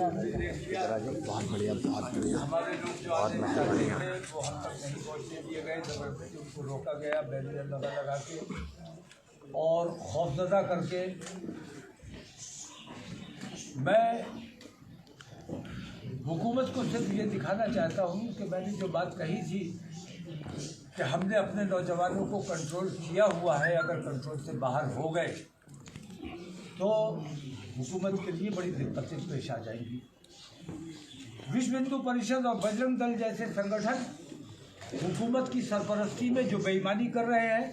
बहुत बढ़िया, बहुत बढ़िया, हमारे लोग जो बहुत मेहरबानी। वो हम तक नहीं पहुँचने दिए गए, जबरदस्ती उनको रोका गया बैरियर लगा के और खौफजदा करके। मैं हुकूमत को सिर्फ ये दिखाना चाहता हूँ कि मैंने जो बात कही थी कि हमने अपने नौजवानों को कंट्रोल किया हुआ है, अगर कंट्रोल से बाहर हो गए तो हुकूमत के लिए बड़ी दिक्कतें पेश आ जाएंगी। विश्व हिंदू परिषद और बजरंग दल जैसे संगठन हुकूमत की सरपरस्ती में जो बेईमानी कर रहे हैं,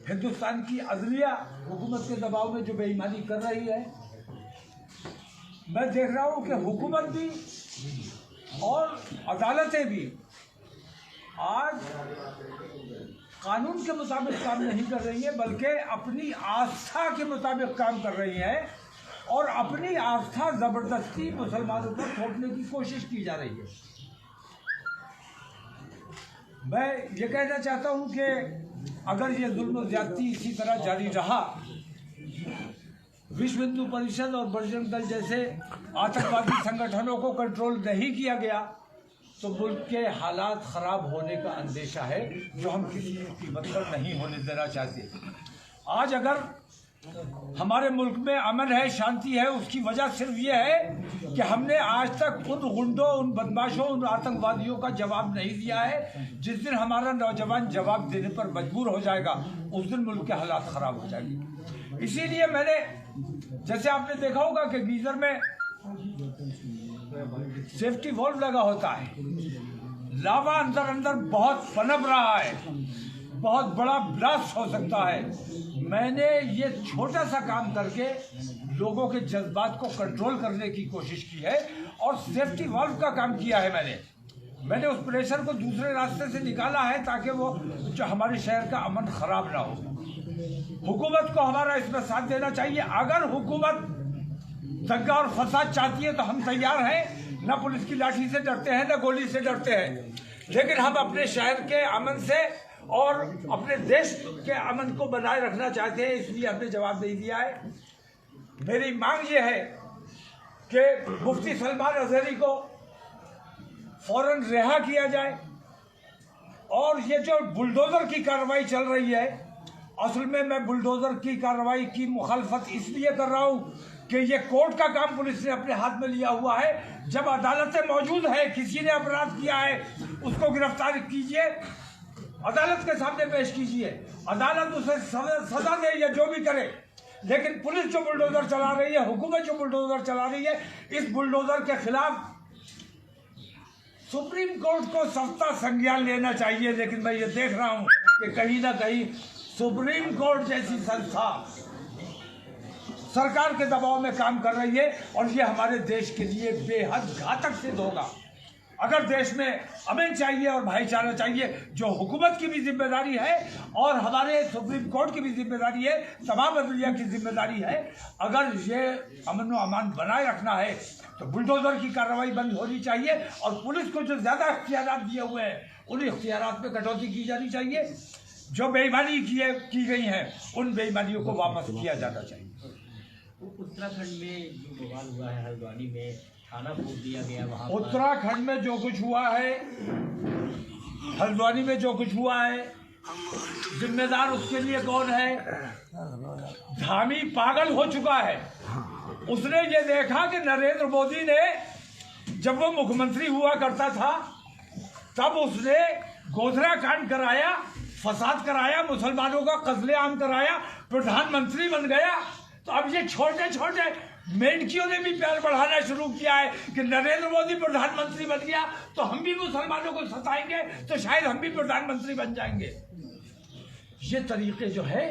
हिंदुस्तान की अदलिया हुकूमत के दबाव में जो बेईमानी कर रही है, मैं देख रहा हूँ कि हुकूमत भी और अदालतें भी आज कानून के मुताबिक काम नहीं कर रही हैं, बल्कि अपनी आस्था के मुताबिक काम कर रही हैं और अपनी आस्था ज़बरदस्ती मुसलमानों पर थोपने की कोशिश की जा रही है। मैं ये कहना चाहता हूँ कि अगर ये जुल्म ज़्यादती इसी तरह जारी रहा, विश्व हिंदू परिषद और बजरंग दल जैसे आतंकवादी संगठनों को कंट्रोल नहीं किया गया, तो मुल्क के हालात ख़राब होने का अंदेशा है, जो हम किसी कीमत पर नहीं होने देना चाहते। आज अगर हमारे मुल्क में अमन है, शांति है, उसकी वजह सिर्फ ये है कि हमने आज तक उन गुंडों, उन बदमाशों, उन आतंकवादियों का जवाब नहीं दिया है। जिस दिन हमारा नौजवान जवाब देने पर मजबूर हो जाएगा, उस दिन मुल्क के हालात ख़राब हो जाएंगे। इसीलिए मैंने, जैसे आपने देखा होगा कि गीज़र में सेफ्टी वॉल्व लगा होता है, लावा अंदर अंदर बहुत पनप रहा है, बहुत बड़ा ब्लास्ट हो सकता है। मैंने ये छोटा सा काम करके लोगों के जज्बात को कंट्रोल करने की कोशिश की है और सेफ्टी वॉल्व का काम किया है। मैंने उस प्रेशर को दूसरे रास्ते से निकाला है ताकि वो जो हमारे शहर का अमन खराब ना हो। हुकूमत को हमारा इसमें साथ देना चाहिए। अगर हुकूमत दंगा और फसाद चाहती है तो हम तैयार हैं, ना पुलिस की लाठी से डरते हैं, ना गोली से डरते हैं, लेकिन हम अपने शहर के अमन से और अपने देश के अमन को बनाए रखना चाहते हैं, इसलिए हमने जवाब दे दिया है। मेरी मांग ये है कि मुफ्ती सलमान अजहरी को फौरन रिहा किया जाए और ये जो बुलडोज़र की कार्रवाई चल रही है, असल में मैं बुलडोज़र की कार्रवाई की मुखालफत इसलिए कर रहा हूँ कि ये कोर्ट का काम पुलिस ने अपने हाथ में लिया हुआ है। जब अदालतें मौजूद है, किसी ने अपराध किया है, उसको गिरफ्तार कीजिए, अदालत के सामने पेश कीजिए, अदालत उसे सजा दे या जो भी करे। लेकिन पुलिस जो बुलडोज़र चला रही है, हुकूमत जो बुलडोज़र चला रही है, इस बुलडोज़र के खिलाफ सुप्रीम कोर्ट को सख्त संज्ञान लेना चाहिए। लेकिन मैं ये देख रहा हूँ कि कहीं ना कहीं सुप्रीम कोर्ट जैसी संस्था सरकार के दबाव में काम कर रही है और ये हमारे देश के लिए बेहद घातक सिद्ध होगा। अगर देश में अमन चाहिए और भाईचारा चाहिए, जो हुकूमत की भी जिम्मेदारी है और हमारे सुप्रीम कोर्ट की भी जिम्मेदारी है, तमाम अदलिया की जिम्मेदारी है, अगर ये अमन व अमान बनाए रखना है तो बुलडोज़र की कार्रवाई बंद होनी चाहिए और पुलिस को जो ज़्यादा इख्तियारात दिए हुए हैं, उन इख्तियारात में कटौती की जानी चाहिए। जो बेईमानी की गई हैं, उन बेईमानियों को वापस किया जाना चाहिए। उत्तराखंड में जो बवाल हुआ है, हल्द्वानी में थाना खोल दिया गया, वहाँ उत्तराखंड में जो कुछ हुआ है, हल्द्वानी में जो कुछ हुआ है, जिम्मेदार उसके लिए कौन है? धामी पागल हो चुका है। उसने ये देखा कि नरेंद्र मोदी ने, जब वो मुख्यमंत्री हुआ करता था, तब उसने गोधरा कांड कराया, फसाद कराया, मुसलमानों का कत्लेआम कराया, प्रधानमंत्री बन गया। तो अब ये छोटे छोटे मेंढकियों ने भी पैर बढ़ाना शुरू किया है कि नरेंद्र मोदी प्रधानमंत्री बन गया तो हम भी मुसलमानों को सताएंगे, तो शायद हम भी प्रधानमंत्री बन जाएंगे। ये तरीके जो है,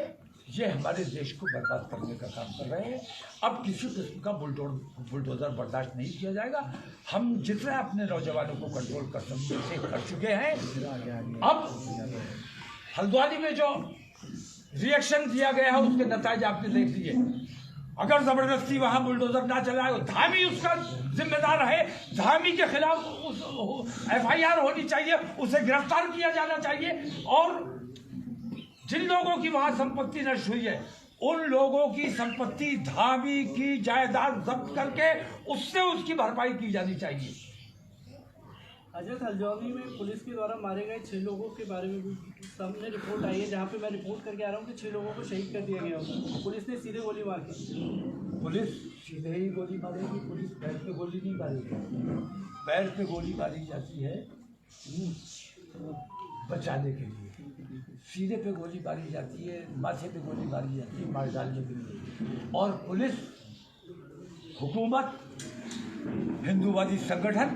ये हमारे देश को बर्बाद करने का काम कर रहे हैं। अब किसी किस्म का बुलडोज़र बर्दाश्त नहीं किया जाएगा। हम जितना अपने नौजवानों को कंट्रोल कर सकते थे कर चुके हैं। अब हल्द्वानी में जो रिएक्शन दिया गया है, उसके नतीजे आपने देख लिए। अगर जबरदस्ती वहाँ बुलडोज़र ना चलाए, धामी उसका जिम्मेदार है, धामी के खिलाफ FIR होनी चाहिए, उसे गिरफ्तार किया जाना चाहिए और जिन लोगों की वहाँ संपत्ति नष्ट हुई है उन लोगों की संपत्ति धामी की जायदाद जब्त करके उससे उसकी भरपाई की जानी चाहिए। अजय, हल्द्वानी में पुलिस के द्वारा मारे गए 6 लोगों के बारे में भी सामने रिपोर्ट आई है, जहां पे मैं रिपोर्ट करके आ रहा हूं कि 6 लोगों को शहीद कर दिया गया होगा। पुलिस ने सीधे गोली मार के। पुलिस सीधे ही गोली मारेगी, पुलिस पैर पे गोली नहीं मारेगी। पैर पे गोली मारी जाती है बचाने के लिए, सीधे पे गोली मारी जाती है, माथे पे गोली मारी जाती है मार डालने के लिए। और पुलिस, हुकूमत, हिंदूवादी संगठन,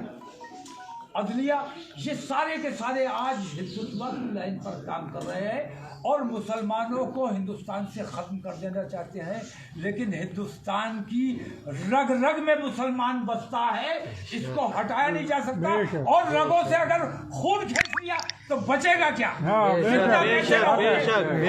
अदलिया, ये सारे के सारे आज हिंदुत्व की लाइन पर काम कर रहे हैं और मुसलमानों को हिंदुस्तान से ख़त्म कर देना चाहते हैं। लेकिन हिंदुस्तान की रग रग में मुसलमान बसता है, इसको हटाया नहीं जा सकता। और रगों से अगर खून खींच लिया तो बचेगा क्या?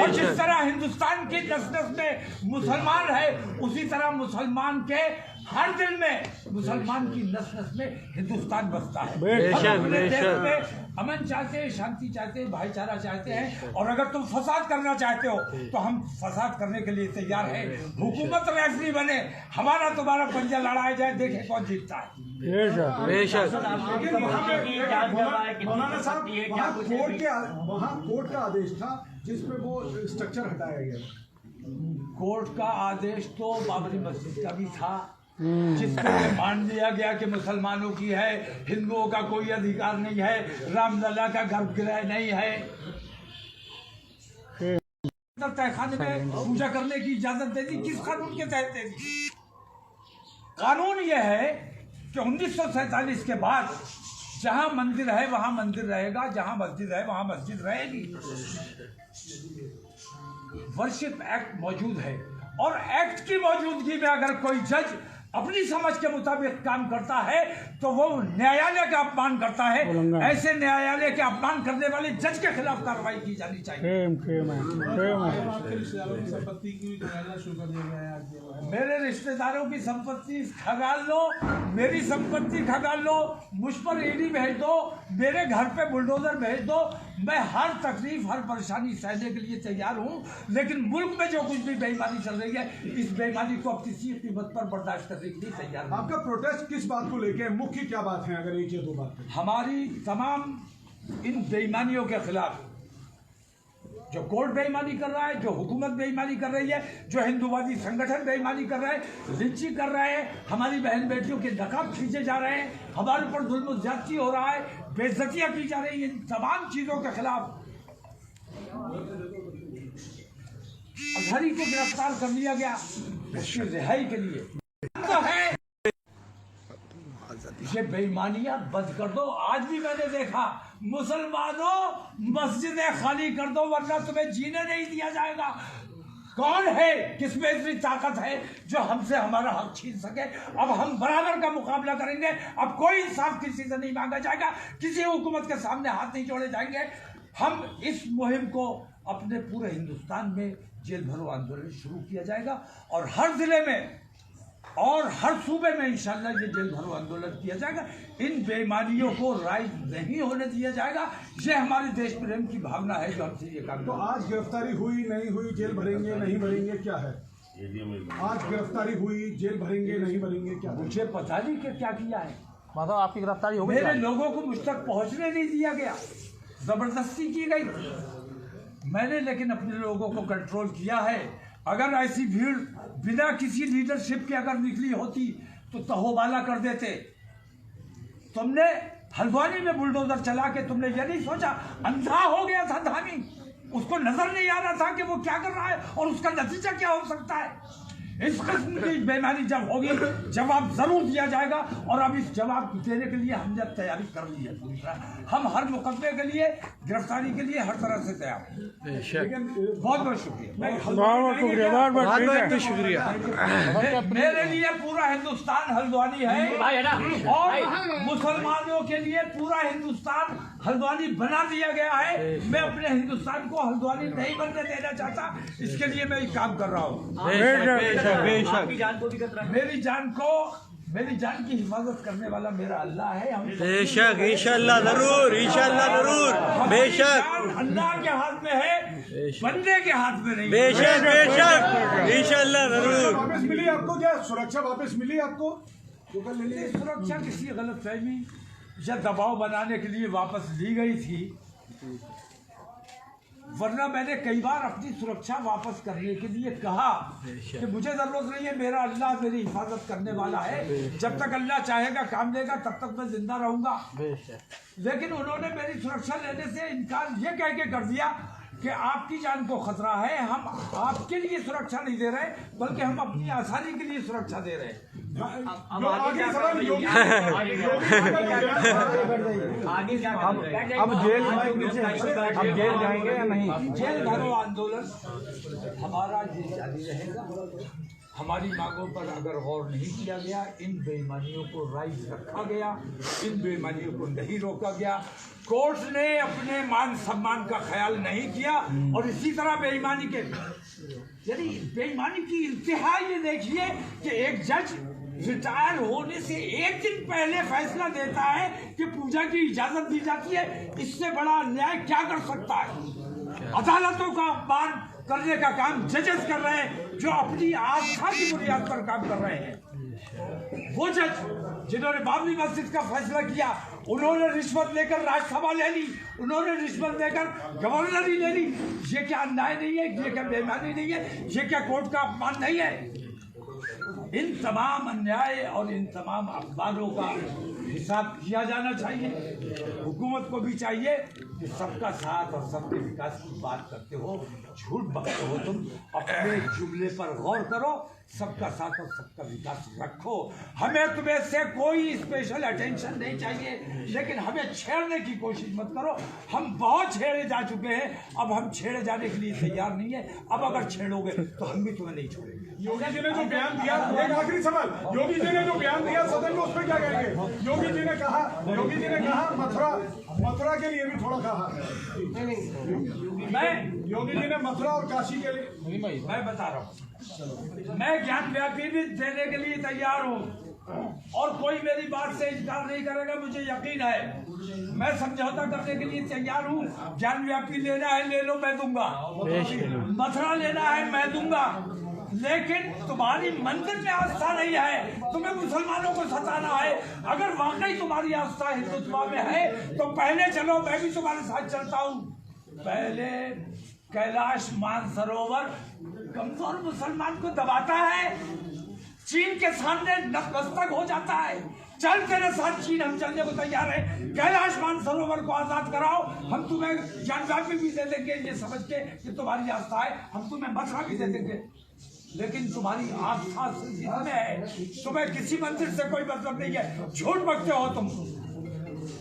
और जिस तरह हिंदुस्तान की नस नस में मुसलमान है, उसी तरह मुसलमान के हर दिल में, मुसलमान की नस नस में हिंदुस्तान बसता है। हम अपने देश में अमन चाहते हैं, शांति चाहते हैं, भाईचारा चाहते हैं। और अगर तुम फसाद करना चाहते हो तो हम फसाद करने के लिए तैयार हैं। हुकूमत रेफरी बने, हमारा तुम्हारा पंजा लड़ाया जाए, देखें कौन जीतता है। वहाँ कोर्ट का आदेश था जिसमें वो स्ट्रक्चर हटाया गया। कोर्ट का आदेश तो बाबरी मस्जिद का भी था, जिसमें मान लिया गया कि मुसलमानों की है, हिंदुओं का कोई अधिकार नहीं है, रामलला का गर्भगृह नहीं है। तहखाने में पूजा करने की इजाजत दे दी, किस कानून के तहत दे दी? कानून यह है कि 1947 के बाद जहां मंदिर है वहां मंदिर रहेगा, जहां मस्जिद है वहां मस्जिद रहेगी। वर्शिप एक्ट मौजूद है और एक्ट की मौजूदगी में अगर कोई जज अपनी समझ के मुताबिक काम करता है तो वो न्यायालय का अपमान करता है। ऐसे न्यायालय के अपमान करने वाले जज के खिलाफ कार्रवाई की जानी चाहिए। मेरे रिश्तेदारों की संपत्ति खगाल लो, मेरी संपत्ति खगाल लो, मुझ पर ईडी भेज दो, मेरे घर पे बुलडोजर भेज दो, मैं हर तकलीफ, हर परेशानी सहने के लिए तैयार हूँ। लेकिन मुल्क में जो कुछ भी बेईमानी चल रही है, इस बेईमानी को अब किसी कीमत पर बर्दाश्त करने के लिए तैयार हूँ। आपका प्रोटेस्ट किस बात को लेके, मुख्य क्या बात है? अगर एक या दो बात है। हमारी तमाम इन बेईमानियों के खिलाफ, जो कोर्ट बेईमानी कर रहा है, जो हुकूमत बेईमानी कर रही है, जो हिंदूवादी संगठन बेईमानी कर रहे हैं, लिंचिंग कर रहे हैं, हमारी बहन बेटियों के नकाब खींचे जा रहे हैं, हमारे ऊपर जुल्म ज्यादती हो रहा है, बेइज्जतियां की जा रही हैं, इन तमाम चीजों के खिलाफ अजहरी को गिरफ्तार कर लिया गया, उसकी रिहाई के लिए तो है। ये बेईमानियां बंद कर दो। आज भी मैंने देखा, मुसलमानों मस्जिदें खाली कर दो वरना तुम्हें जीने नहीं दिया जाएगा। कौन है, किसमें इतनी ताकत है जो हमसे हमारा हक छीन सके? अब हम बराबर का मुकाबला करेंगे। अब कोई इंसाफ किसी से नहीं मांगा जाएगा, किसी हुकूमत के सामने हाथ नहीं जोड़े जाएंगे। हम इस मुहिम को अपने पूरे हिंदुस्तान में जेल भरो आंदोलन शुरू किया जाएगा और हर जिले में और हर सूबे में इंशाल्लाह ये जेल भरो आंदोलन किया जाएगा। इन बेईमानियों को राइज नहीं होने दिया जाएगा। ये हमारे देश प्रेम की भावना है जो हमसे ये काम। तो आज गिरफ्तारी हुई नहीं हुई, जेल भरेंगे नहीं भरेंगे, क्या है? आज गिरफ्तारी हुई, जेल भरेंगे नहीं भरेंगे, क्या? मुझे पता नहीं कि क्या किया है। माधव, आपकी गिरफ्तारी हो गई? मेरे लोगों को मुझ तक पहुंचने नहीं दिया गया, जबरदस्ती की गई। मैंने लेकिन अपने लोगों को कंट्रोल किया है। अगर ऐसी भीड़ बिना किसी लीडरशिप के अगर निकली होती तो तहोबाला कर देते। तुमने हल्द्वानी में बुलडोजर चला के तुमने ये नहीं सोचा, अंधा हो गया था धामी, उसको नजर नहीं आ रहा था कि वो क्या कर रहा है और उसका नतीजा क्या हो सकता है। इस किस्म की बेईमानी जब होगी, जवाब जरूर दिया जाएगा और अब इस जवाब देने के लिए हमने अब तैयारी कर ली है पूरी तरह। हम हर मुकदमे के लिए, गिरफ्तारी के लिए हर तरह से तैयार हैं। बहुत बहुत शुक्रिया, बहुत शुक्रिया। मेरे लिए पूरा हिंदुस्तान हल्द्वानी है और मुसलमानों के लिए पूरा हिंदुस्तान हल्द्वानी बना दिया गया है। मैं अपने हिंदुस्तान को हल्द्वानी नहीं बनने देना चाहता, इसके लिए मैं काम कर रहा हूँ। आपकी जान को भी खतरा है? मेरी जान को मेरी जान की हिफाजत करने वाला मेरा अल्लाह है। हम बेशक, इंशाअल्लाह जरूर, इंशाअल्लाह जरूर, बेशक अल्लाह के हाथ में है, बंदे के हाथ में नहीं। बेशक बेशक, इंशाअल्लाह जरूर। वापस मिली आपको क्या? सुरक्षा वापस मिली आपको? जो कल ले ली ये सुरक्षा किसी गलतफहमी या दबाव बनाने के लिए वापस ली गई थी, वरना मैंने कई बार अपनी सुरक्षा वापस करने के लिए कहा कि मुझे जरूरत नहीं है, मेरा अल्लाह मेरी हिफाजत करने वाला है, जब तक अल्लाह चाहेगा काम देगा तब तक मैं जिंदा रहूंगा। लेकिन उन्होंने मेरी सुरक्षा लेने से इनकार ये कह के कर दिया कि आपकी जान को खतरा है, हम आपके लिए सुरक्षा नहीं दे रहे बल्कि हम अपनी आसानी के लिए सुरक्षा दे रहे हैं। अब आगे क्या सवाल योगी अब जेल जाएंगे या नहीं? जेल भरो आंदोलन हमारा ये जारी रहेगा। हमारी मांगों पर अगर गौर नहीं किया गया, इन बेईमानियों को राइज रखा गया, इन बेईमानियों को नहीं रोका गया, कोर्ट ने अपने मान सम्मान का ख्याल नहीं किया और इसी तरह बेईमानी के यानी बेईमानी की इंतहा ये देखिए कि एक जज रिटायर होने से एक दिन पहले फैसला देता है कि पूजा की इजाजत दी जाती है। इससे बड़ा अन्याय क्या कर सकता है? अदालतों का अपमान करने का काम जजेस कर रहे हैं जो अपनी आस्था की बुनियाद पर काम कर रहे हैं। वो जज जिन्होंने बाबरी मस्जिद का फैसला किया, उन्होंने रिश्वत लेकर राज्यसभा ले ली, उन्होंने रिश्वत लेकर गवर्नर ही ले ली। ये क्या अन्याय नहीं है? ये क्या बेईमानी नहीं है? ये क्या कोर्ट का अपमान नहीं है? इन तमाम अन्याय और इन तमाम अपमानों का हिसाब किया जाना चाहिए। हुकूमत को भी चाहिए कि सबका साथ और सबके विकास की बात करते हो, झूठ बकते हो, तुम अपने जुमले पर गौर करो, सबका साथ और सबका विकास रखो। हमें तुम्हें से कोई स्पेशल अटेंशन नहीं चाहिए, लेकिन हमें छेड़ने की कोशिश मत करो। हम बहुत छेड़े जा चुके हैं, अब हम छेड़े जाने के लिए तैयार नहीं है। अब अगर छेड़ोगे तो हम भी तुम्हें नहीं छोड़ेंगे। योगी जी ने जो बयान दिया, एक आखिरी सवाल, योगी जी ने जो बयान दिया सदन में, उस पर क्या कहेंगे? योगी जी ने कहा मथुरा के लिए भी थोड़ा कहा। योगी जी ने मथुरा और काशी के लिए, मैं बता रहा हूँ, मैं ज्ञान व्यापी भी देने के लिए तैयार हूँ और कोई मेरी बात से इनकार नहीं करेगा, मुझे यकीन है। मैं समझौता करने के लिए तैयार हूँ। ज्ञान व्यापी लेना है ले लो, मैं दूंगा। मथुरा लेना है मैं दूंगा। लेकिन तुम्हारी मंदिर में आस्था नहीं है, तुम्हें मुसलमानों को सताना है। अगर वाकई तुम्हारी आस्था हिंदुत्व में है तो पहले चलो, मैं भी तुम्हारे साथ चलता हूँ। पहले कैलाश मानसरोवर कमजोर मुसलमान को दबाता है, चीन के सामने नतमस्तक हो जाता है। चल तेरे साथ चीन, हम चलने को तैयार है। कैलाश मानसरोवर को आजाद कराओ, हम तुम्हें ज्ञानव्यापी भी दे देंगे ये समझ के कि तुम्हारी आस्था है। हम तुम्हें मथुरा भी दे देंगे, लेकिन तुम्हारी आस्था सिर्फ इसमें है, तुम्हें किसी मंदिर से कोई मतलब नहीं है। झूठ बकते हो तुम,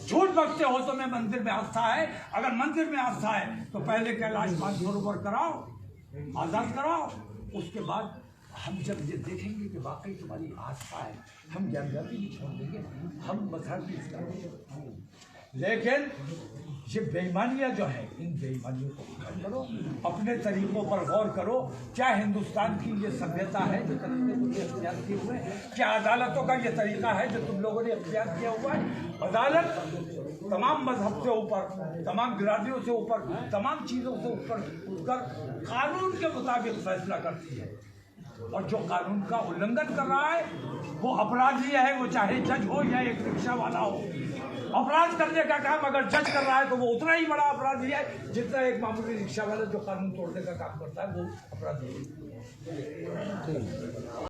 झूठ बकते हो। तुम्हें मंदिर में आस्था है, अगर मंदिर में आस्था है तो पहले कैलाश मानसरोवर कराओ, आजाद कराओ। उसके बाद हम जब ये देखेंगे कि वाकई तुम्हारी आस्था है, हम ज्ञानव्यापी भी छोड़ देंगे, हम मजहब भी करेंगे। लेकिन ये बेईमानियाँ जो है, इन बेईमानियों को खत्म करो, अपने तरीकों पर गौर करो। क्या हिंदुस्तान की ये सभ्यता है जो तरीके तुमने अख्तियार किए हुए हैं? क्या अदालतों का ये तरीका है जो तुम लोगों ने अख्तियार किया हुआ है? अदालत तमाम मजहब से ऊपर, तमाम बिरादरियों से ऊपर, तमाम चीज़ों से ऊपर उठकर कानून के मुताबिक फैसला करती है, और जो कानून का उल्लंघन कर रहा है वो अपराधी है, वो चाहे जज हो या एक रिक्शा वाला हो। अपराध करने का काम अगर जज कर रहा है तो वो उतना ही बड़ा अपराधी है जितना एक मामूली रिक्शा वाला जो कानून तोड़ने का काम करता है वो अपराधी है।